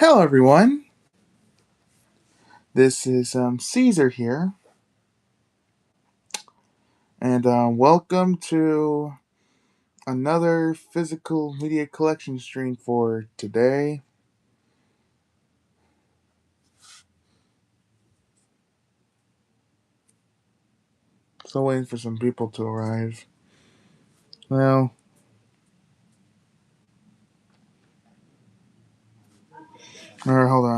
Hello, everyone. This is Caesar here, and welcome to another physical media collection stream for today. Still waiting for some people to arrive. Well, all right, hold on.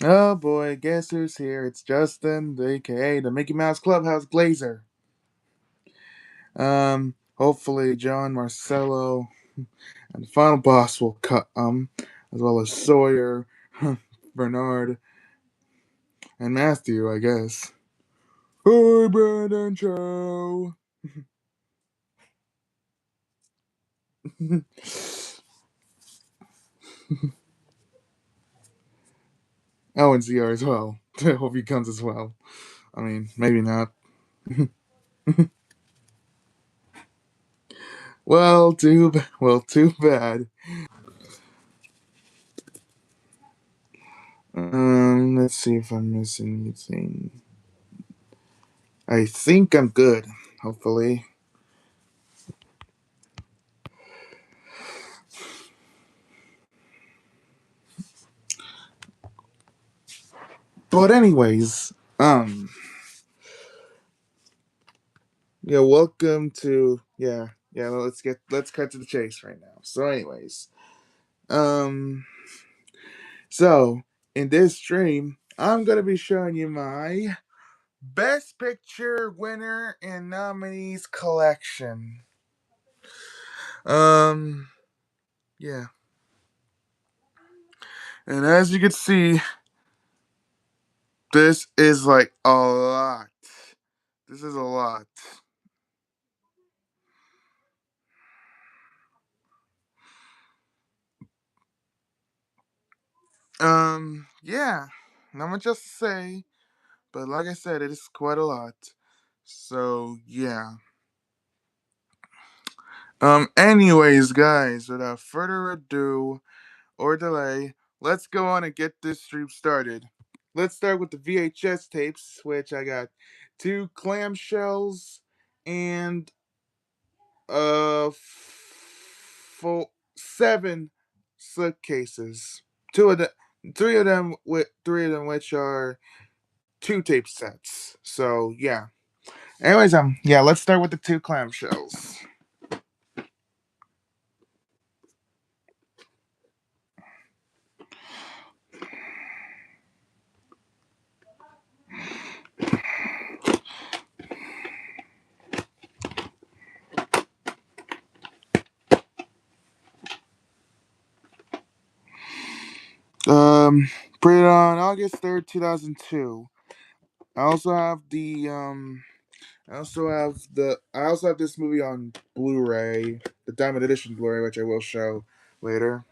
Oh boy, guess who's here? It's Justin, aka the Mickey Mouse Clubhouse Glazer. Hopefully John, Marcello, and the final boss will come, as well as Sawyer, Bernard, and Matthew, I guess. Hi, Brandon Chow. Oh, and ZR as well. I hope he comes as well. I mean, maybe not. Too bad. Let's see if I'm missing anything. I think I'm good. Hopefully. But anyways, welcome to let's cut to the chase right now. So, anyways, um, so in this stream, I'm gonna be showing you my Best Picture winner and nominees collection. Um, yeah. And as you can see, this is like a lot. This is a lot. Yeah. Not much else to say, but like I said, it is quite a lot. So, yeah. Anyways, guys, without further ado or delay, let's go on and get this stream started. Let's start with the VHS tapes, which I got two clamshells and seven slipcases. Two of the three of them which are two tape sets. So yeah. Anyways, let's start with the two clamshells. Um, Printed on August 3rd, 2002. I also have the I also have this movie on Blu-ray, the Diamond Edition Blu-ray, which I will show later.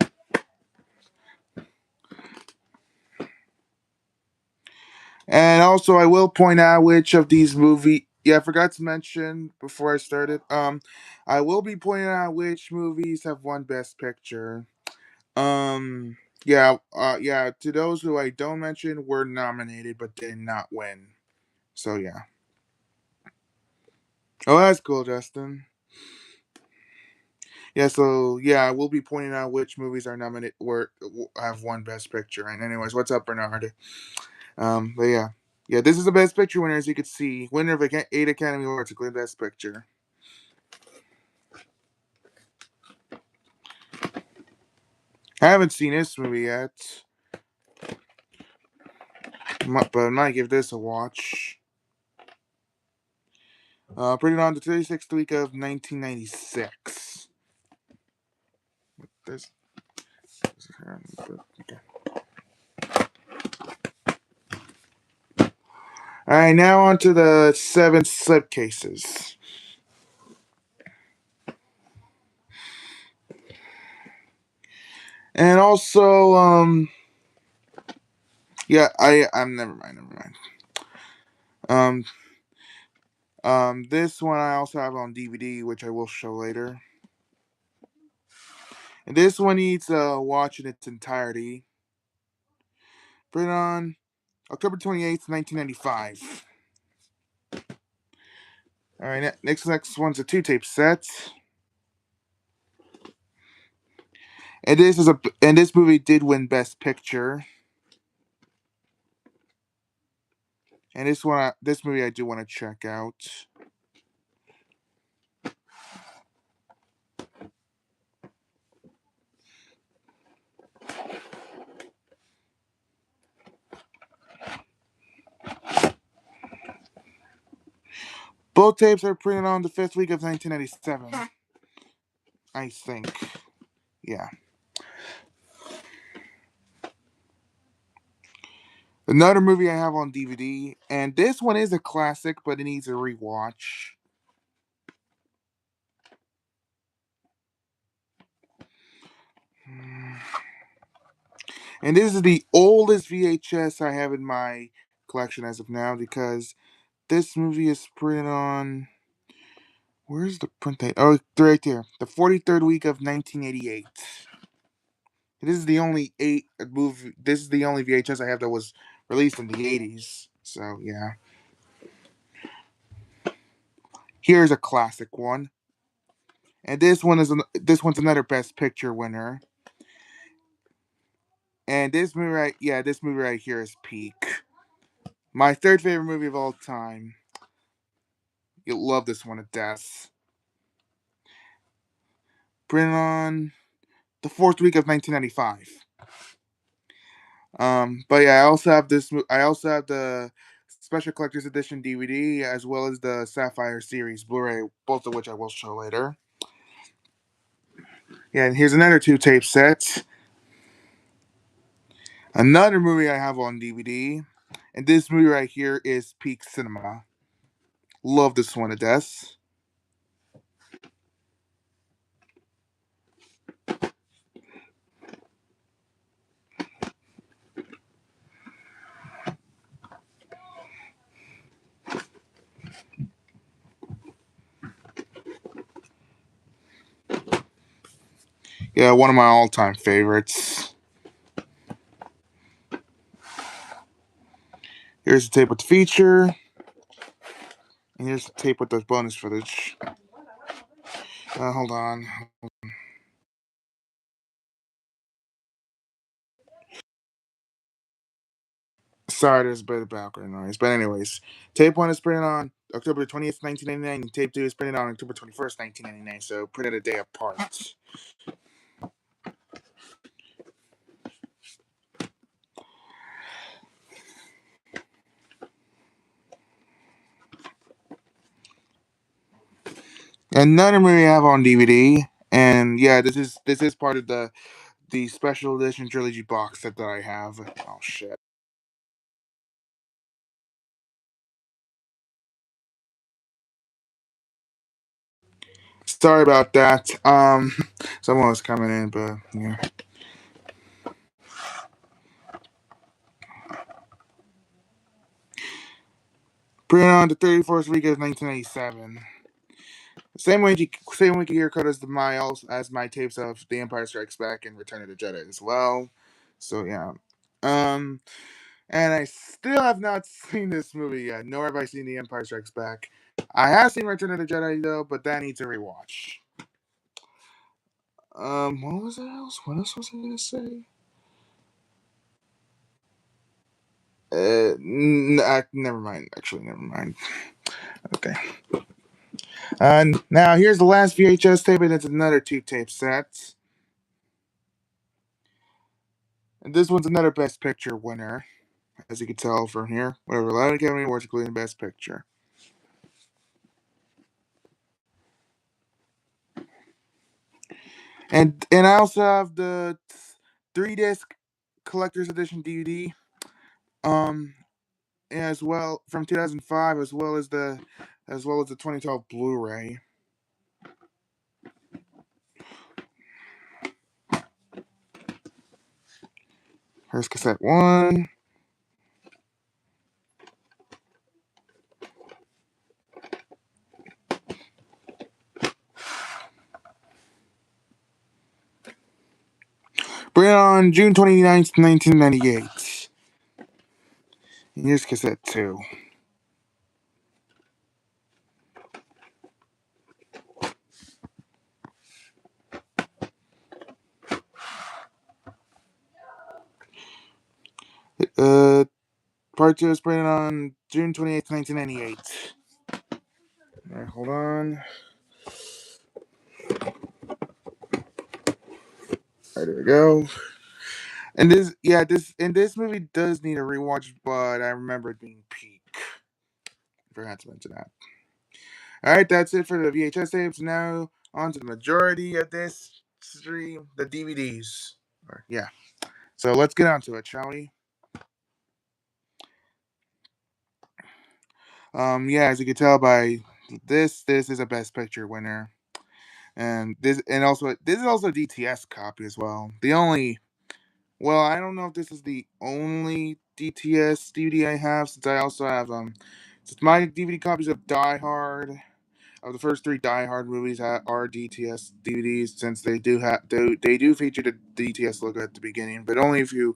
And also, I will point out which of these movie. Yeah, I forgot to mention before I started. I will be pointing out which movies have won Best Picture. Yeah. To those who I don't mention, were nominated but did not win. So yeah. Oh, that's cool, Justin. Yeah, so yeah, I will be pointing out which movies are nominated or have won Best Picture. And anyways, what's up, Bernard? But yeah, this is the Best Picture winner, as you can see, winner of 8 Academy Awards, including Best Picture. I haven't seen this movie yet, but I might give this a watch. Printed on the 36th week of 1996. This. Okay. All right, now on to the 7 slipcases. And also, Yeah, I'm never mind, never mind. Um, this one I also have on DVD, which I will show later. And this one needs watch in its entirety. Put it on October 28th, 1995. All right, next one's a two tape set, and this movie did win Best Picture. And this movie I do want to check out. Both tapes are printed on the fifth week of 1997. I think. Yeah. Another movie I have on DVD, and this one is a classic, but it needs a rewatch. And this is the oldest VHS I have in my collection as of now because this movie is printed on. Where's the print date? Oh, right there. The 43rd week of 1988. This is the only movie. This is the only VHS I have that was released in the 80s. So yeah. Here's a classic one, and this one's another Best Picture winner. And this movie right here is peak. My third favorite movie of all time. You'll love this one to death. Printed on the fourth week of 1995. But yeah, I also have the special collector's edition DVD as well as the Sapphire series Blu-ray, both of which I will show later. Yeah, and here's another two tape set. Another movie I have on DVD, and this movie right here is peak cinema. Love this one to death. Yeah, one of my all-time favorites. Here's the tape with the feature, and here's the tape with the bonus footage. Hold on. Sorry, there's a bit of background noise. But anyways, tape 1 is printed on October 20th, 1999, and tape 2 is printed on October 21st, 1999, so printed a day apart. Another movie I have on DVD, and yeah, this is part of the special edition trilogy box set that I have. Oh shit. Sorry about that. Someone was coming in, but yeah. Printed on the 34th week of 1997. Same week year code as my tapes of The Empire Strikes Back and Return of the Jedi as well. So yeah. Um and I still have not seen this movie yet, nor have I seen The Empire Strikes Back. I have seen Return of the Jedi though, but that needs a rewatch. What was that else? What else was I gonna say? Never mind. Actually, never mind. Okay. And now here's the last VHS tape, and it's another two tape set. And this one's another Best Picture winner, as you can tell from here. Whatever, Latin Academy Awards, including Best Picture. And I also have the 3 disc collector's edition DVD, um, as well from 2005, as well as the 2012 Blu-ray. Here's cassette 1. Printed on June 29th, 1998. And here's cassette 2. Uh, Part 2 is printed on June 28th, 1998. Alright, hold on. Alright, there we go. And this movie does need a rewatch, but I remember it being peak. Forgot to mention that. Alright, that's it for the VHS tapes. Now on to the majority of this stream, the DVDs. Yeah. So let's get on to it, shall we? Yeah, as you can tell by this is a Best Picture winner. And this is also a DTS copy as well. I don't know if this is the only DTS DVD I have, since I also have since my DVD copies of Die Hard, of the first 3 Die Hard movies, are DTS DVDs, since they do feature the DTS logo at the beginning, but only if you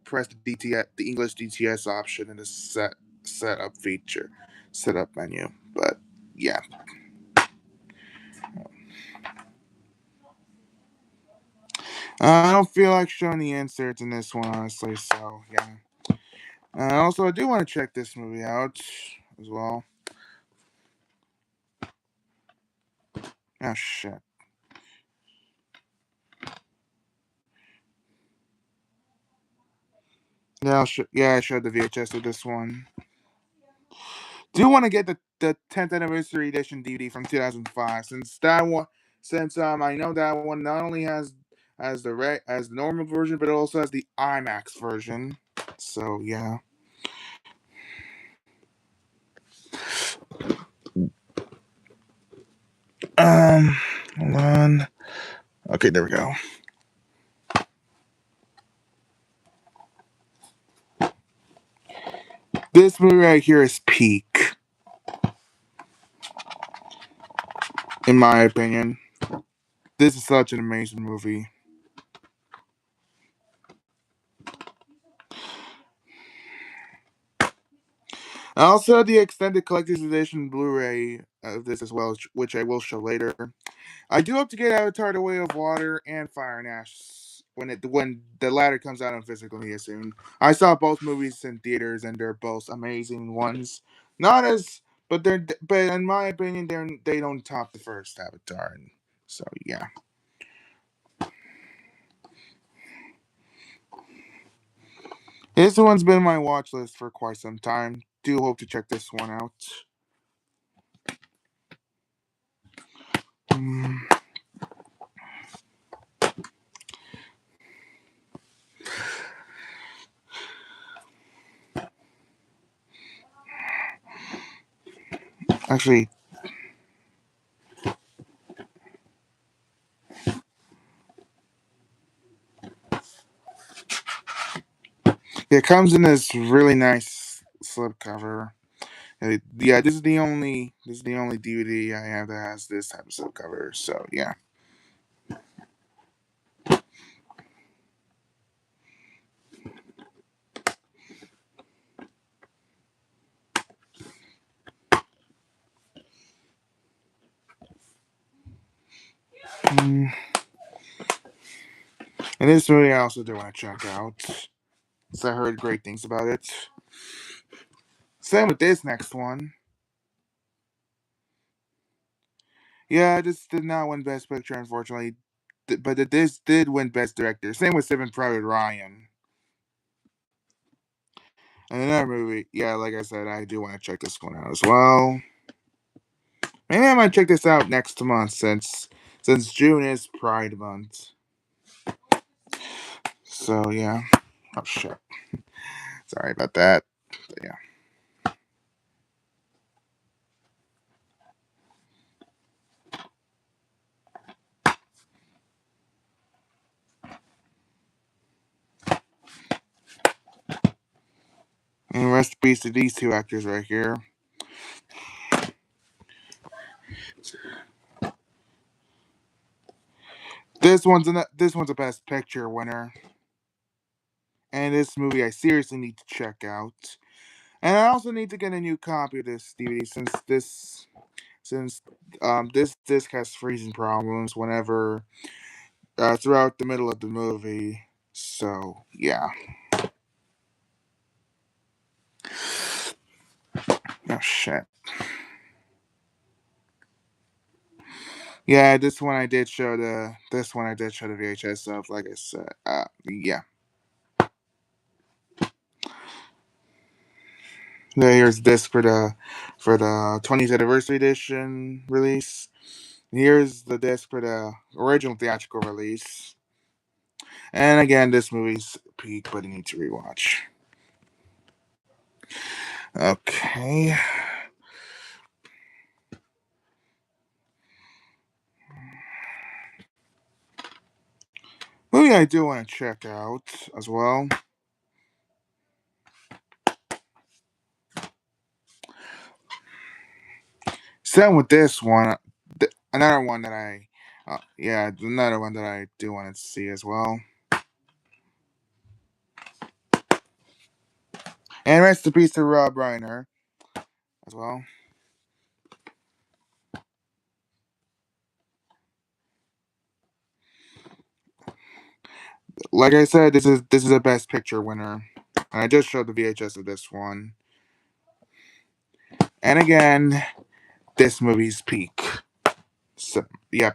press the DTS, the English DTS option in the setup menu. But yeah. I don't feel like showing the inserts in this one, honestly. So yeah. Also, I do want to check this movie out as well. Oh shit. Yeah, I showed the VHS of this one. Do want to get the 10th anniversary edition DVD from 2005, since I know that one not only has the normal version, but it also has the IMAX version. So yeah. Hold on. Okay, there we go. This movie right here is peak, in my opinion. This is such an amazing movie. I also have the extended collector's edition Blu-ray of this as well, which I will show later. I do hope to get Avatar: The Way of Water and Fire and Ash when the latter comes out on physical media soon. I saw both movies in theaters, and they're both amazing ones. Not as, but in my opinion, they don't top the first Avatar. So yeah. This one's been on my watch list for quite some time. Do hope to check this one out. Mm, Actually, it comes in this really nice slipcover. Yeah, this is the only DVD I have that has this type of slipcover. So yeah. Mm. And this movie I also do want to check out, so I heard great things about it. Same with this next one. Yeah, this did not win Best Picture, unfortunately, but this did win Best Director. Same with Saving Private Ryan. And another movie, yeah, like I said, I do want to check this one out as well. Maybe I might check this out next month, since June is Pride Month. So yeah. Oh shit. Sorry about that. But yeah. And rest in peace to these 2 actors right here. this one's a Best Picture winner, and this movie I seriously need to check out. And I also need to get a new copy of this DVD since this disc has freezing problems whenever throughout the middle of the movie. So yeah. Oh shit. Yeah, this one I did show the VHS of. Like I said, yeah. Here's the disc for the 20th anniversary edition release. Here's the disc for the original theatrical release. And again, this movie's peak, but you need to rewatch. Okay. Movie I do want to check out as well. Same with this one. Another one that another one that I do want to see as well. And rest in peace to Rob Reiner as well. Like I said, this is a Best Picture winner, and I just showed the VHS of this one. And again, this movie's peak.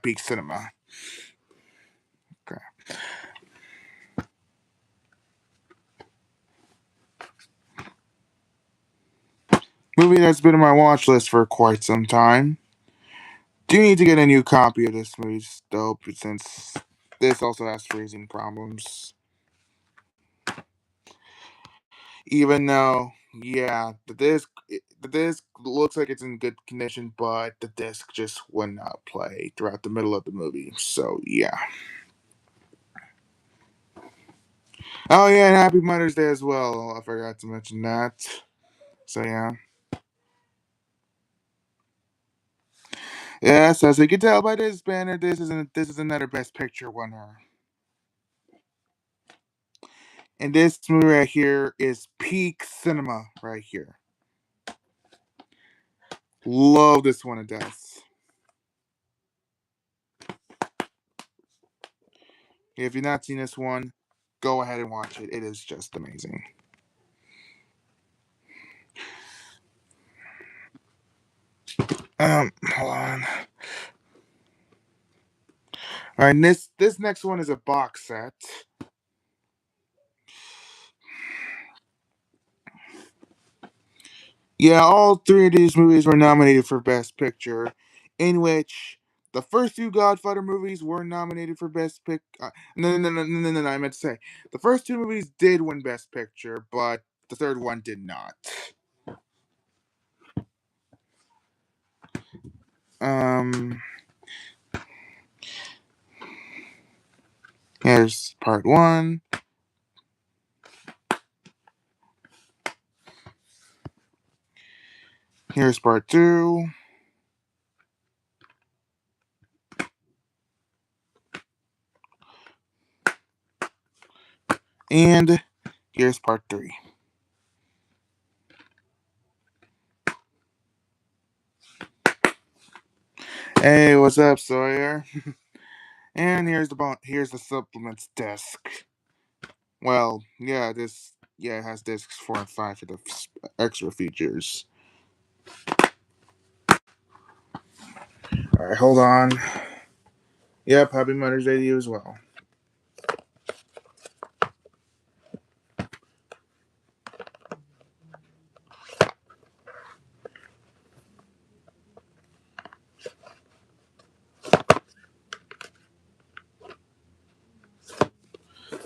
Peak cinema. Okay. Movie that's been on my watch list for quite some time. Do need to get a new copy of this movie, though, since this also has freezing problems. Even though, yeah, the disc looks like it's in good condition, but the disc just would not play throughout the middle of the movie. So yeah. Oh yeah, and Happy Mother's Day as well. I forgot to mention that. So yeah. Yeah, so as you can tell by this banner, this is another Best Picture winner. And this movie right here is peak cinema right here. Love this one to death. If you've not seen this one, go ahead and watch it. It is just amazing. Hold on. All right, this next one is a box set. Yeah, all three of these movies were nominated for Best Picture, in which the first two Godfather movies were nominated for Best Pick. No. I meant to say the first two movies did win Best Picture, but the third one did not. Um, here's part one. Here's part two. And here's part three. Hey, what's up, Sawyer? And here's the supplements desk. Well, it has discs 4 and 5 for the extra features. All right, hold on. Yep, Happy Mother's Day to you as well.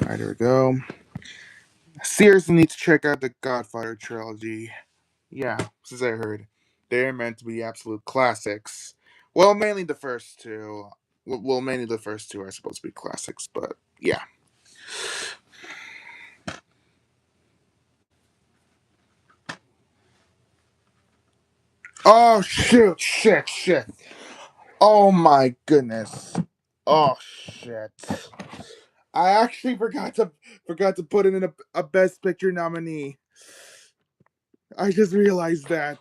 All right, there we go. Seriously, need to check out the Godfather trilogy. Yeah, since I heard they're meant to be absolute classics. Well, mainly the first two. Well, mainly the first two are supposed to be classics, but yeah. Oh shoot! Shit! Oh my goodness! Oh shit! I actually forgot to put in a Best Picture nominee. I just realized that.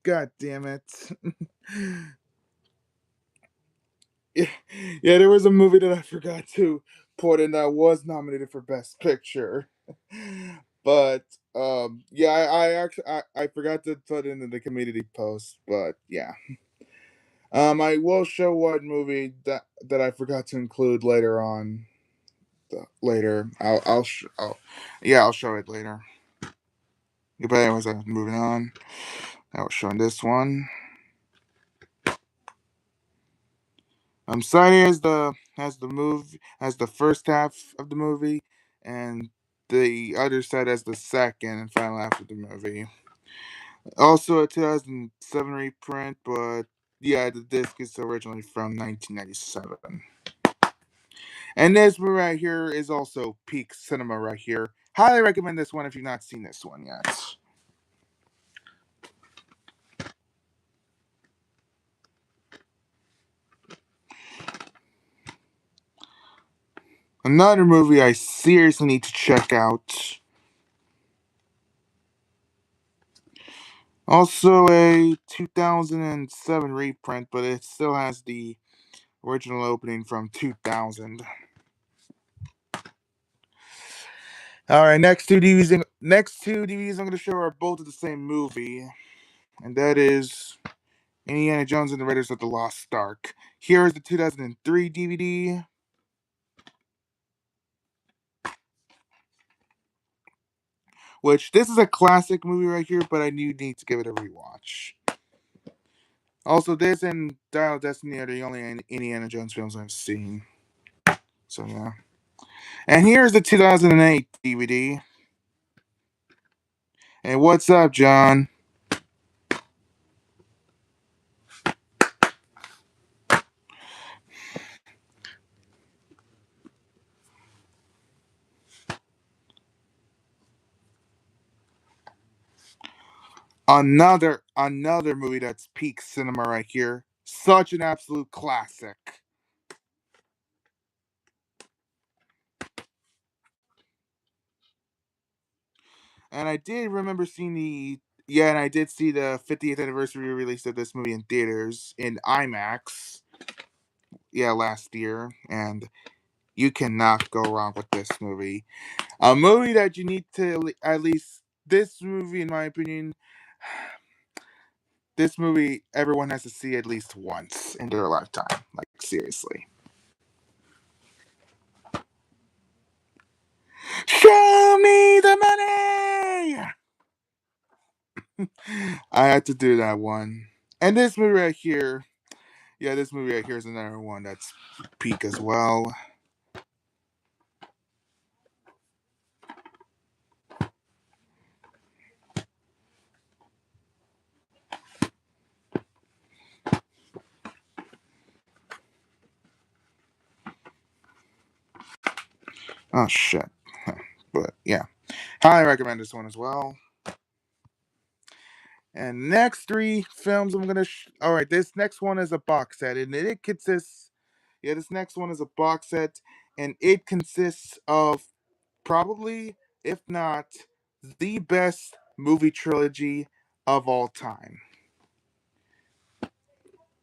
God damn it! Yeah, yeah, there was a movie that I forgot to put in that was nominated for Best Picture, but yeah, I actually I forgot to put it in the community post, but yeah, I will show what movie that I forgot to include later on. Later, yeah, I'll show it later. But anyways, moving on. I was showing this one. Signing as the first half of the movie, and the other side as the second and final half of the movie. Also a 2007 reprint, but yeah, the disc is originally from 1997. And this one right here is also peak cinema right here. Highly recommend this one if you've not seen this one yet. Another movie I seriously need to check out. Also a 2007 reprint, but it still has the original opening from 2000. All right, next two DVDs I'm going to show are both of the same movie, and that is Indiana Jones and the Raiders of the Lost Ark. Here is the 2003 DVD. Which this is a classic movie right here, but I do need to give it a rewatch. Also, this and Dial of Destiny are the only Indiana Jones films I've seen. So yeah. And here's the 2008 DVD. Hey, what's up, John? Another movie that's peak cinema right here. Such an absolute classic. And I did remember seeing and I did see the 50th anniversary release of this movie in theaters in IMAX. Yeah, last year, and you cannot go wrong with this movie. A movie that you need to at least this movie, in my opinion, this movie everyone has to see at least once in their lifetime. Like seriously. Show me the money. I had to do that one. And this movie right here, yeah, this movie right here is another one that's peak as well. Oh shit. But yeah, highly recommend this one as well. And next three films I'm gonna. All right, this next one is a box set, and it consists. Yeah, this next one is a box set, and it consists of probably, if not, the best movie trilogy of all time.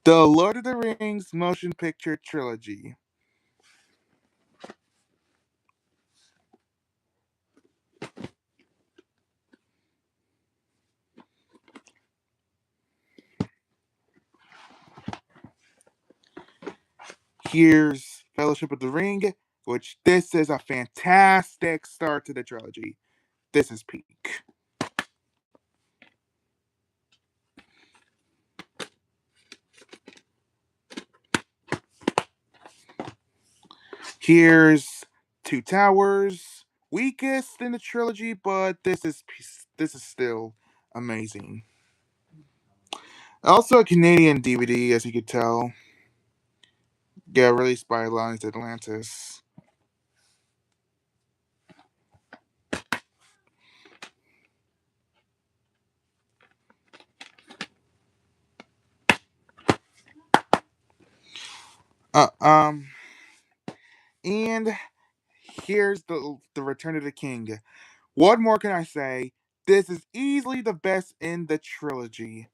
The Lord of the Rings motion picture trilogy. Here's Fellowship of the Ring, which this is a fantastic start to the trilogy. This is peak. Here's Two Towers, weakest in the trilogy, but this is still amazing. Also a Canadian DVD, as you could tell. Yeah, released by Alliance Atlantis. Uh, um, and here's the Return of the King. What more can I say? This is easily the best in the trilogy.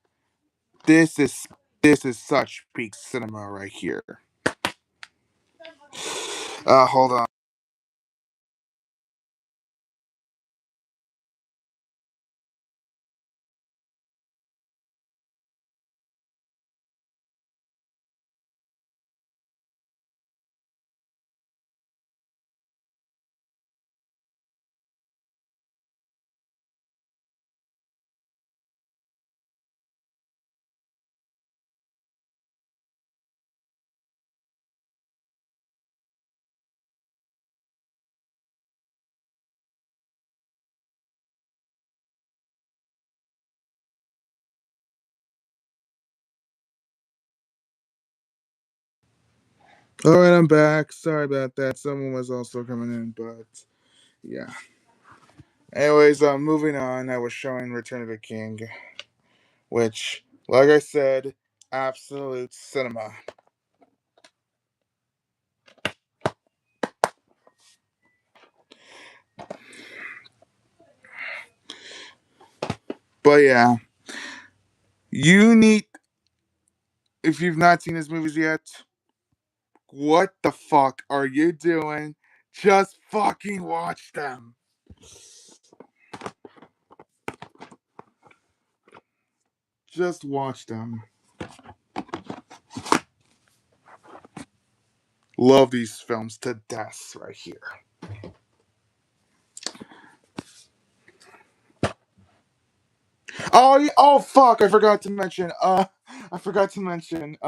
This is this is such peak cinema right here. Hold on. All right, I'm back. Sorry about that. Someone was also coming in, but yeah. Anyways, moving on. I was showing Return of the King, which, like I said, absolute cinema. But yeah, you need, if you've not seen his movies yet, what the fuck are you doing? Just fucking watch them. Just watch them. Love these films to death right here. Oh, oh fuck! I forgot to mention. I forgot to mention.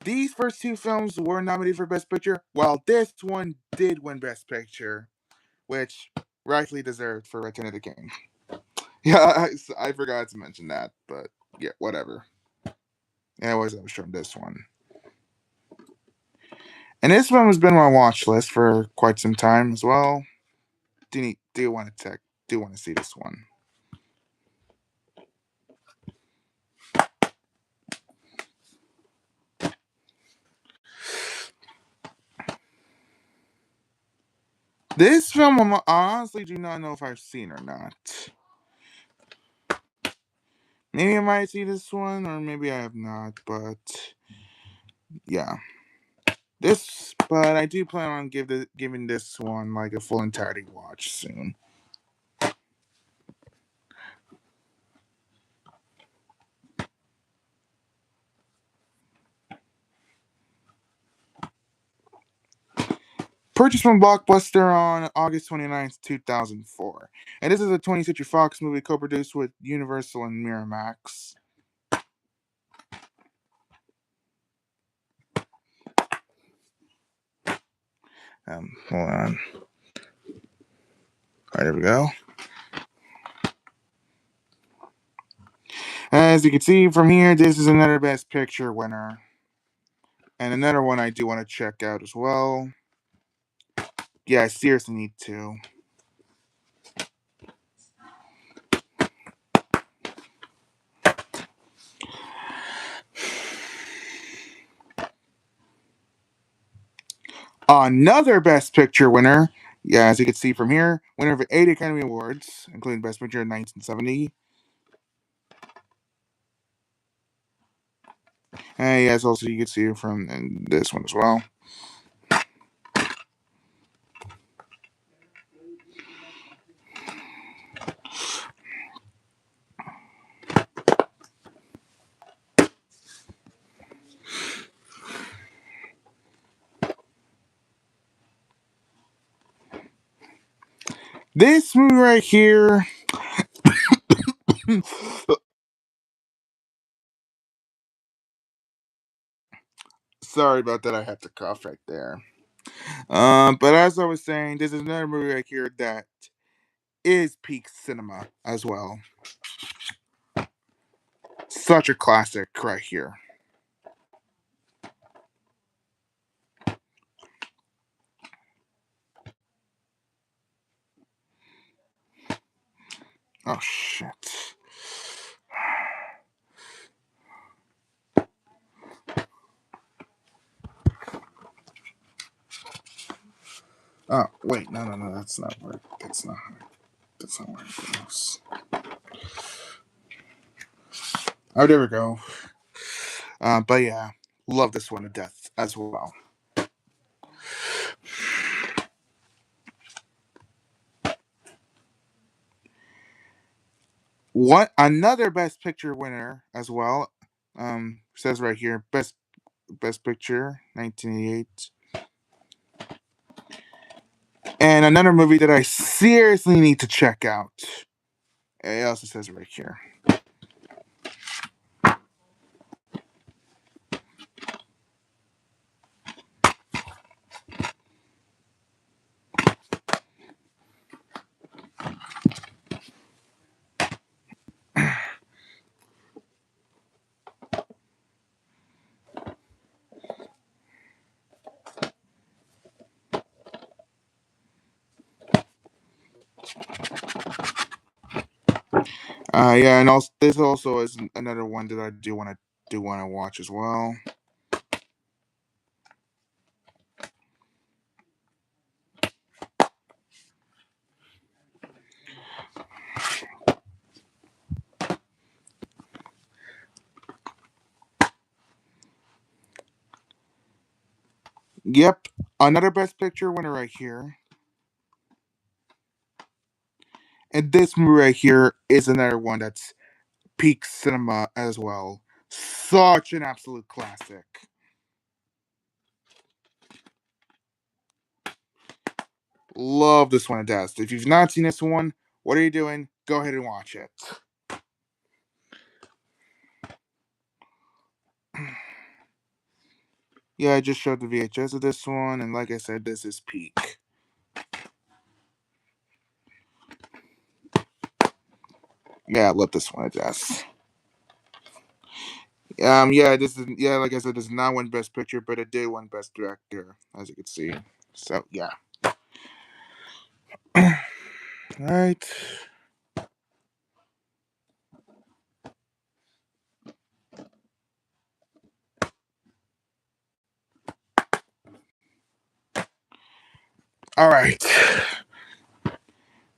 These first two films were nominated for Best Picture, while this one did win Best Picture, which rightly deserved for Return of the King. Yeah, I forgot to mention that, but yeah, whatever. Anyways, I was showing this one, and this one has been on my watch list for quite some time as well. Do you want to check? Do you want to see this one? This film, I honestly do not know if I've seen or not. Maybe I might see this one, or maybe I have not. But yeah, but I do plan on giving this one like a full entirety watch soon. Purchased from Blockbuster on August 29th, 2004. And this is a 20th Century Fox movie co-produced with Universal and Miramax. Hold on. All right, there we go. As you can see from here, this is another Best Picture winner. And another one I do want to check out as well. Yeah, I seriously need to. Another Best Picture winner. Yeah, as you can see from here, winner of 8 Academy Awards, including Best Picture in 1970. And yes, also you can see from this one as well. This movie right here. Sorry about that. I had to cough right there. But as I was saying, this is another movie right here that is peak cinema as well. Such a classic right here. Oh shit. Oh wait, no, that's not where. That's not where it goes. Oh, there we go. But yeah, love this one to death as well. What another Best Picture winner as well. Says right here, Best Picture, 1988, and another movie that I seriously need to check out. It also says right here. Yeah, and also this also is another one that I do want to watch as well. Yep, another Best Picture winner right here. And this movie right here is another one that's peak cinema as well. Such an absolute classic. Love this one to death. If you've not seen this one, what are you doing? Go ahead and watch it. Yeah, I just showed the VHS of this one, and like I said, this is peak. Yeah, I love this one to death. Yeah, like I said, this is not one Best Picture, but it did win Best Director, as you can see. So yeah. Right. All right.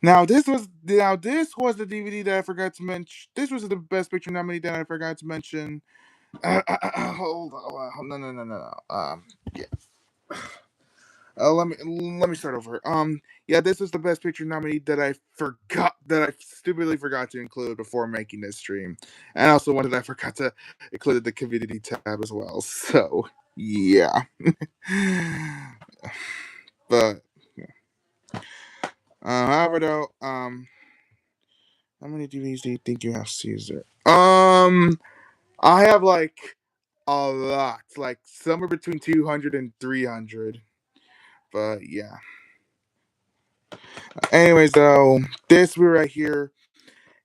Now this was the DVD that I forgot to mention. This was the Best Picture nominee that I forgot to mention. Hold on. No. Yeah. Let me start over. Yeah, this was the Best Picture nominee that I stupidly forgot to include before making this stream, and also one that I forgot to include the community tab as well. So yeah, but however though, how many DVDs do you think you have, Caesar? I have like a lot, like somewhere between 200 and 300. But yeah. Anyways, though, this movie right here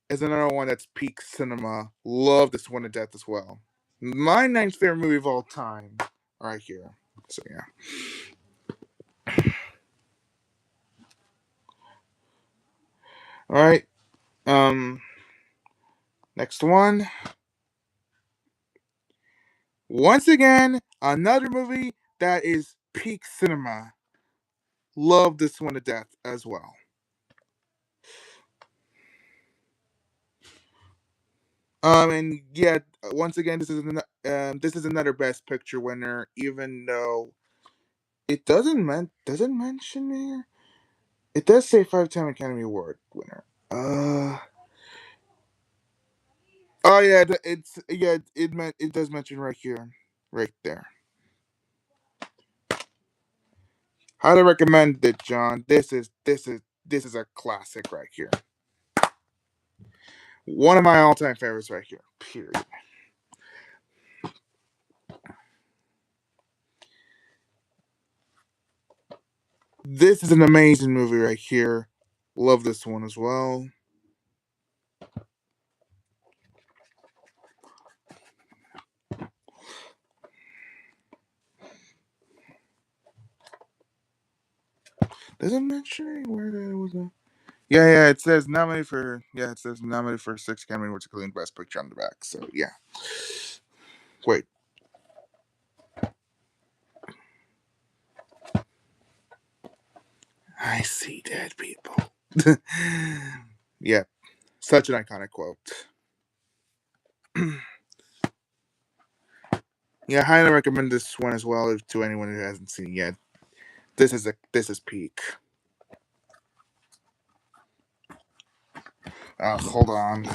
is another one that's peak cinema. Love this one to death as well. My ninth favorite movie of all time, right here. So yeah. All right. Um. Next one. Once again, another movie that is peak cinema. Love this one to death as well. And yeah, once again, this is another Best Picture winner, even though it doesn't mention here. It does say 5-time Academy Award winner. Oh yeah, it does mention right here, right there. Highly recommend it, John. This is a classic right here. One of my all-time favorites right here. Period. This is an amazing movie right here. Love this one as well. Does it mention where that was? Yeah. It says nominated for 6 Academy Awards, including Best Picture on the back. So yeah. Wait. I see dead people. Yeah, such an iconic quote. Yeah, I highly recommend this one as well to anyone who hasn't seen it yet. This is peak. Hold on.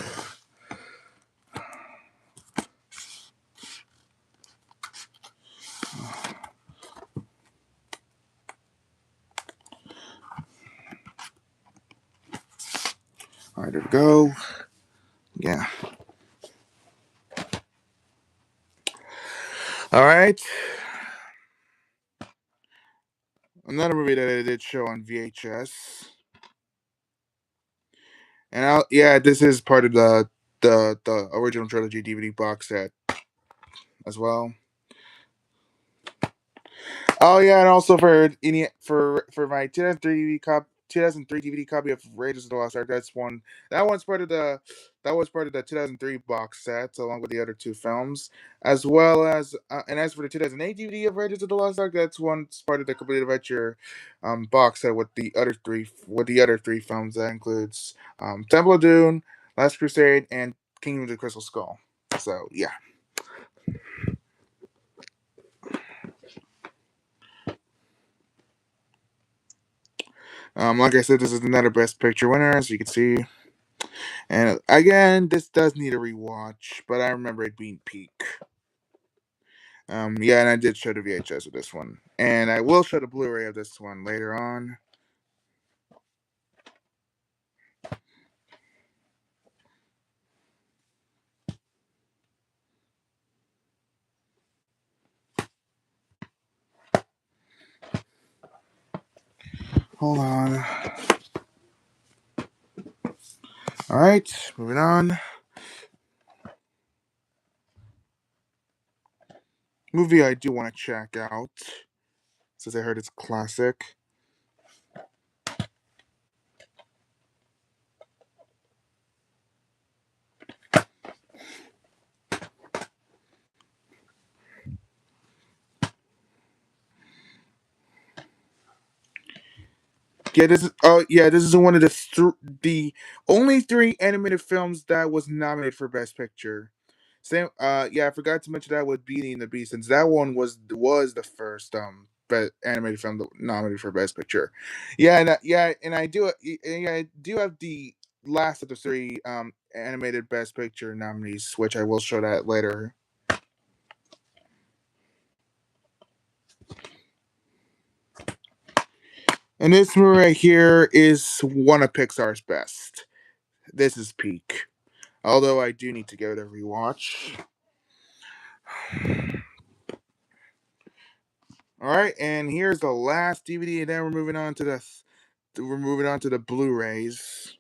All right, there we go. Yeah. All right. Another movie that I did show on VHS, and yeah, this is part of the original trilogy DVD box set as well. Oh yeah, and also for my 2003 DVD copy of Raiders of the Lost Ark. That one's part of the 2003 box set along with the other two films, as well as and as for the 2008 DVD of Raiders of the Lost Ark, that's one's part of the Complete Adventure box set with the other three films. That includes Temple of Doom, Last Crusade, and Kingdom of the Crystal Skull. So yeah. Like I said, this is another Best Picture winner, as you can see. And again, this does need a rewatch, but I remember it being peak. Yeah, and I did show the VHS of this one, and I will show the Blu-ray of this one later on. Hold on. All right, moving on. Movie I do want to check out, since I heard it's classic. Yeah, this is one of the only three animated films that was nominated for Best Picture. Same. Yeah, I forgot to mention that with Beauty and the Beast, since that one was the first animated film nominated for Best Picture. Yeah, and I do have the last of the three animated Best Picture nominees, which I will show that later. And this movie right here is one of Pixar's best. This is peak. Although I do need to give it a rewatch. All right, and here's the last DVD, and then we're moving on to the Blu-rays.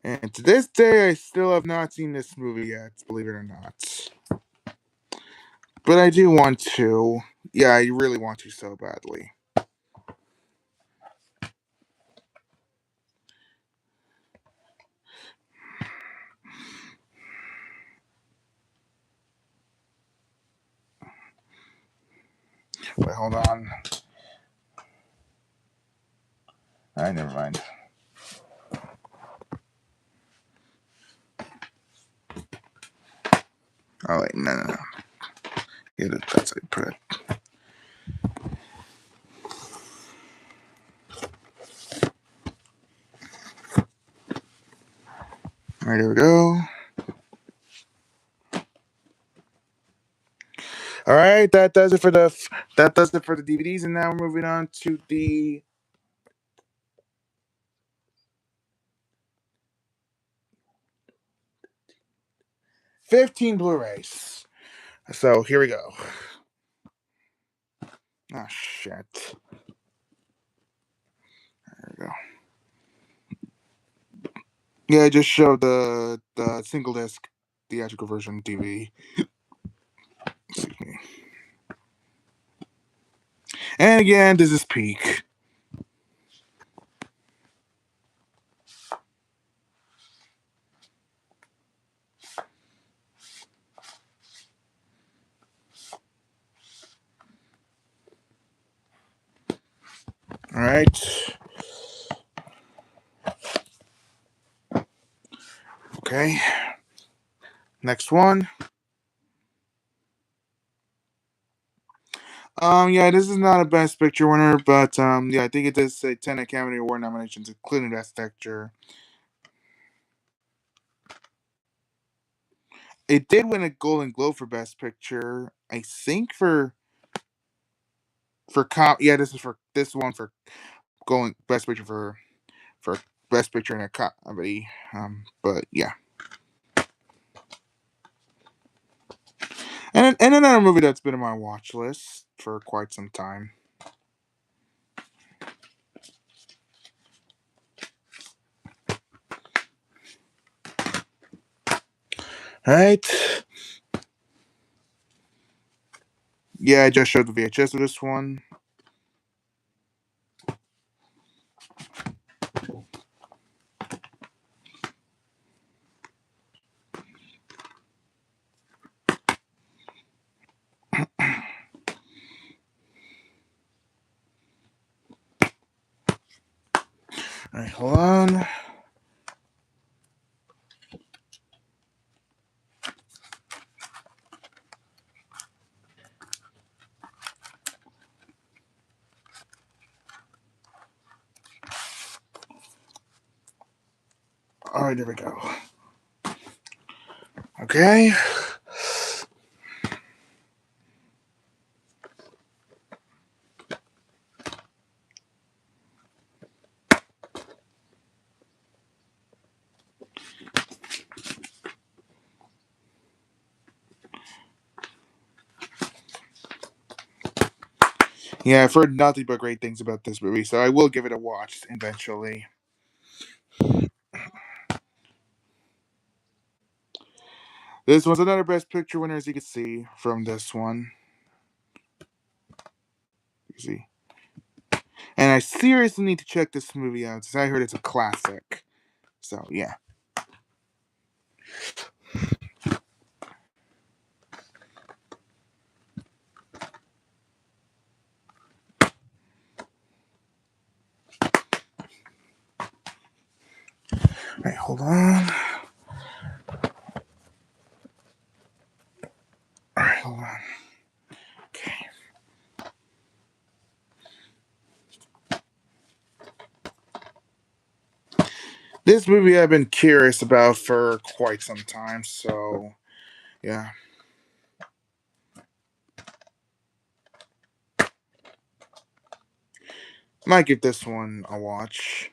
And to this day, I still have not seen this movie yet, believe it or not. But I do want to. Yeah, I really want to so badly. Wait, hold on. Alright, never mind. Oh, wait, no. Yeah, that's how you put it. Alright, there we go. Alright, that does it for the DVDs, and now we're moving on to the 15 Blu-rays. So here we go. Oh shit. There we go. Yeah, I just showed the single disc theatrical version DVD. Excuse me. And again, this is peak. right. Okay. Next one. Yeah, this is not a Best Picture winner, but yeah, I think it does say 10 Academy Award nominations, including Best Picture. It did win a Golden Globe for Best Picture, I think yeah, this one for going Best Picture for Best Picture in a comedy. But yeah, and another movie that's been on my watch list for quite some time. All right. Yeah, I just showed the VHS of this one. All right, hold on. All right, there we go. Okay. Yeah, I've heard nothing but great things about this movie, so I will give it a watch eventually. This one's another Best Picture winner, as you can see from this one. You see, and I seriously need to check this movie out since I heard it's a classic. So yeah. All right, hold on. All right, hold on. Okay. This movie I've been curious about for quite some time, so yeah. Might give this one a watch.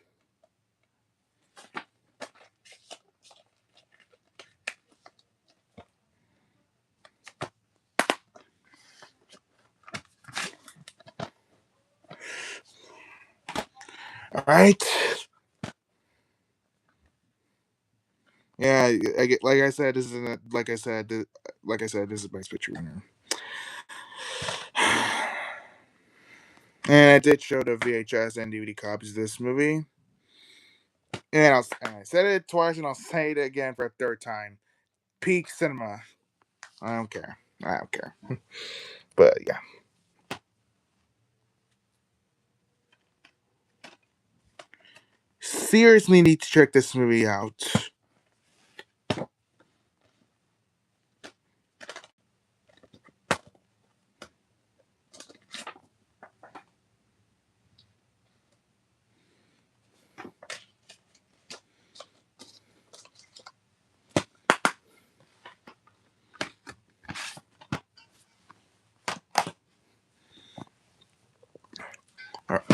All right. Yeah, I get. Like I said, this is this is a Best Picture winner. And I did show the VHS and DVD copies of this movie. And I said it twice, and I'll say it again for a third time. Peak cinema. I don't care. I don't care. But yeah. Seriously need to check this movie out.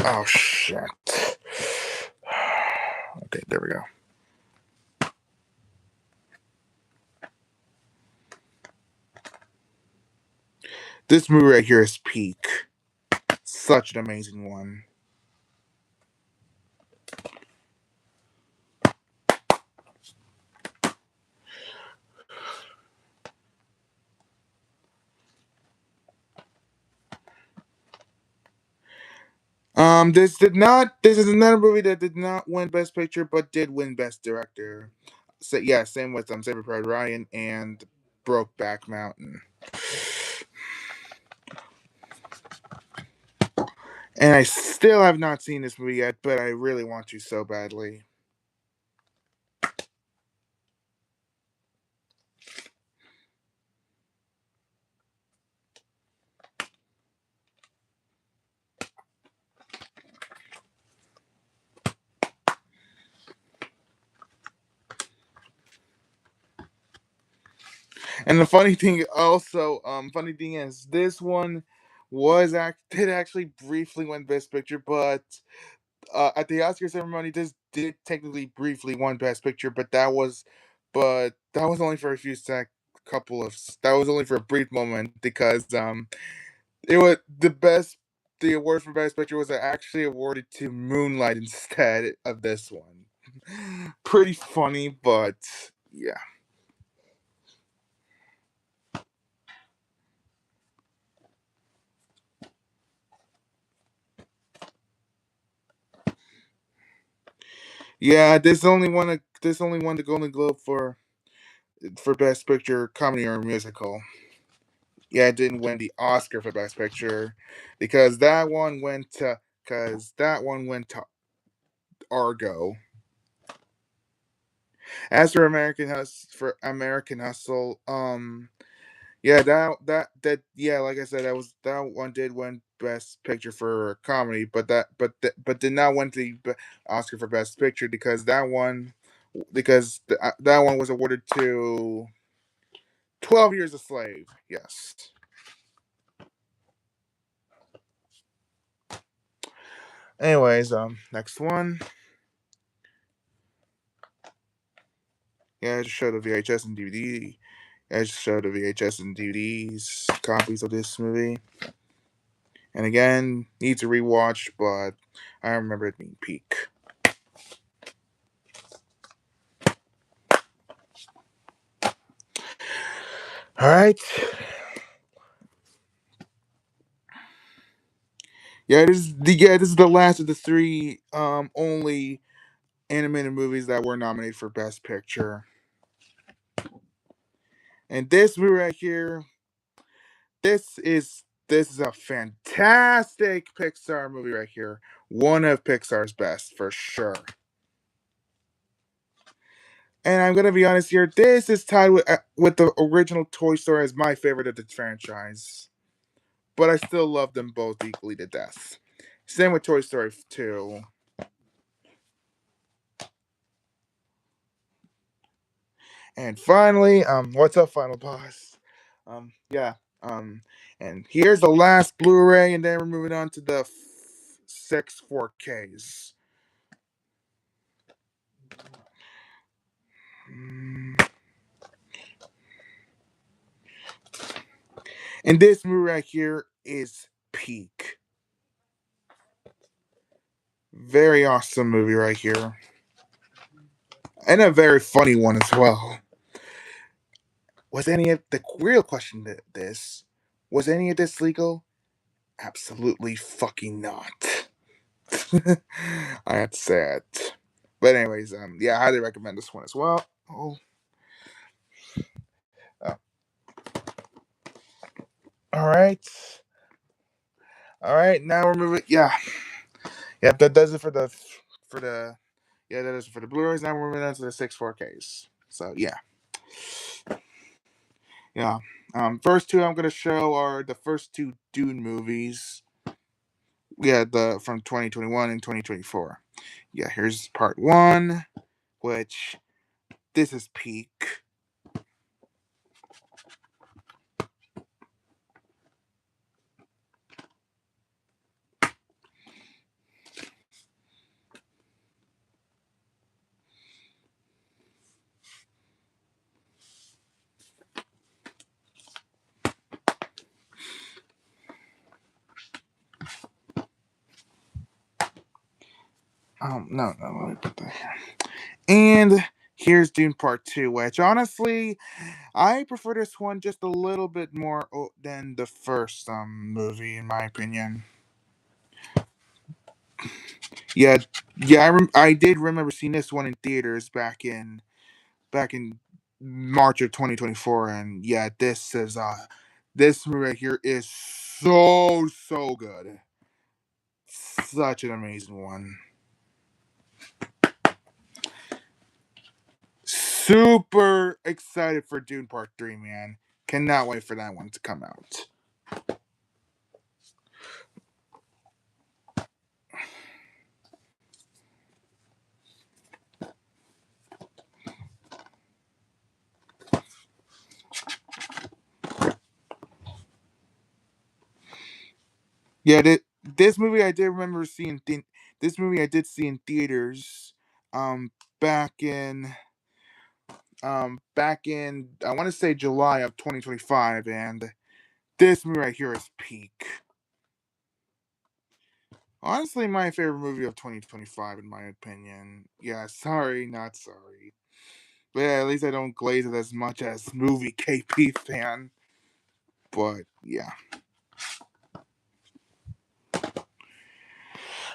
Oh shit. Okay, there we go. This movie right here is peak. Such an amazing one. This did not. This is another movie that did not win Best Picture, but did win Best Director. So yeah, same with Saving Private Ryan and Brokeback Mountain. And I still have not seen this movie yet, but I really want to so badly. And the funny thing is, this one did actually briefly win Best Picture, but at the Oscar ceremony, this did technically briefly won Best Picture, but that was only for a few that was only for a brief moment because it was the award for Best Picture was actually awarded to Moonlight instead of this one. Pretty funny, but yeah. Yeah, this only won the Golden Globe for Best Picture, Comedy or Musical. Yeah, it didn't win the Oscar for Best Picture because that one went to Argo. As for American Hustle, yeah, like I said, that one did win Best Picture for comedy, but did not win the Oscar for Best Picture because that one was awarded to 12 Years a Slave. Yes. Anyways, next one. Yeah, I just showed the VHS and DVD. I just showed the VHS and DVDs copies of this movie. And again, need to rewatch, but I remember it being peak. All right. This is the last of the three only animated movies that were nominated for Best Picture. And this movie right here, this is a fantastic Pixar movie right here. One of Pixar's best for sure. And I'm gonna be honest here. This is tied with the original Toy Story as my favorite of the franchise, but I still love them both equally to death. Same with Toy Story 2. And finally, what's up, Final Boss? Yeah, and here's the last Blu-ray, and then we're moving on to the six 4Ks. Mm. And this movie right here is peak. Very awesome movie right here, and a very funny one as well. Was any of the real question to this? Was any of this legal? Absolutely fucking not. I have to say it. But anyways, yeah, I highly recommend this one as well. Oh, uh, all right, all right. Now we're moving. Yeah. That does it for the yeah, that is it for the Blu-rays. Now we're moving on to the six 4Ks. So yeah. First two I'm gonna show are the first two Dune movies. Yeah, the from 2021 and 2024. Yeah, here's part one, which this is peak. No, let me put that here. And here's Dune Part 2, which honestly, I prefer this one just a little bit more than the first movie, in my opinion. Yeah, I did remember seeing this one in theaters back in March of 2024, and yeah, this movie right here is so good, such an amazing one. Super excited for Dune Part 3, man. Cannot wait for that one to come out. Yeah, this movie I did remember seeing. This movie I did see in theaters, back in I want to say July of 2025, and this movie right here is peak. Honestly, my favorite movie of 2025, in my opinion. Yeah, sorry, not sorry. But yeah, at least I don't glaze it as much as movie KP fan. But yeah.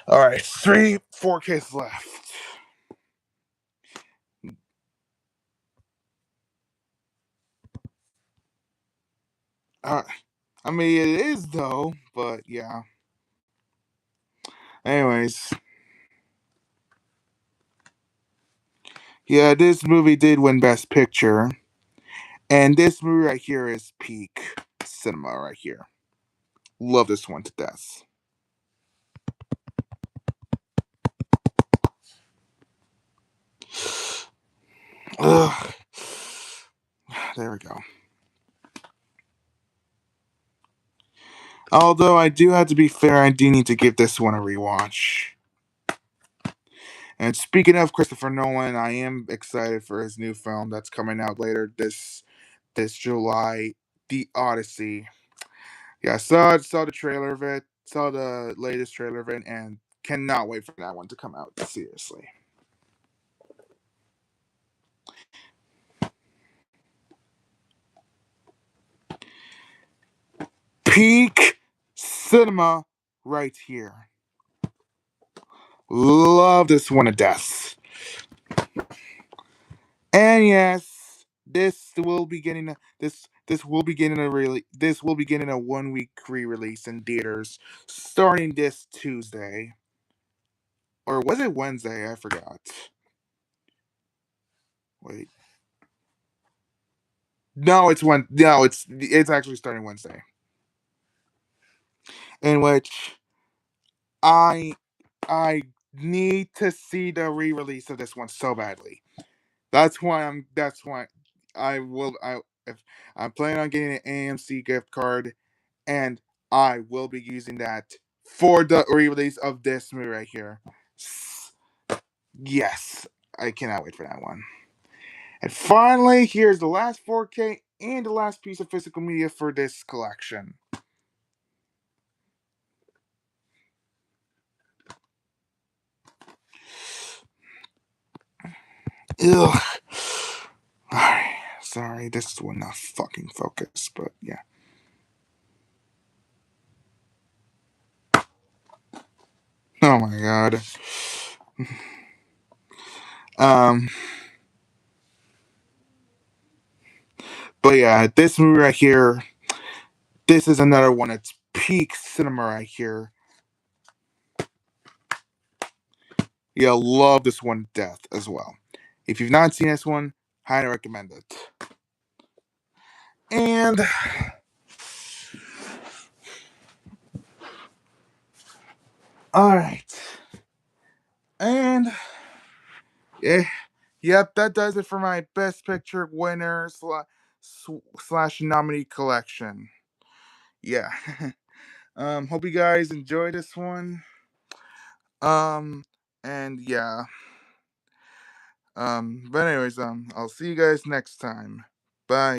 Alright, 4Ks left. Uh, I mean, it is though, but yeah. Anyways, yeah, this movie did win Best Picture. And this movie right here is peak cinema right here. Love this one to death. Ugh. There we go. Although I do have to be fair, I do need to give this one a rewatch. And speaking of Christopher Nolan, I am excited for his new film that's coming out later this July, The Odyssey. Yeah, saw the trailer of it, saw the latest trailer of it, and cannot wait for that one to come out. Seriously. Peak cinema right here. Love this one to death. And yes, this will be getting a really this will be getting a 1 week re-release in theaters starting this Tuesday. Or was it Wednesday? I forgot. Wait. No, it's actually starting Wednesday. In which I I need to see the re-release of this one so badly. That's why I will I if I'm planning on getting an AMC gift card, and I will be using that for the re-release of this movie right here. Yes, I cannot wait for that one. And finally, here's the last 4K and the last piece of physical media for this collection. Ugh. Alright, sorry, this will not fucking focus, but yeah. Oh my god. Um, but yeah, this movie right here, this is another one. It's peak cinema right here. Yeah, love this one to death as well. If you've not seen this one, highly recommend it. And all right, and yeah, yep, that does it for my Best Picture winner slash nominee collection. Yeah. Hope you guys enjoy this one. Um, and yeah. But anyways, I'll see you guys next time. Bye.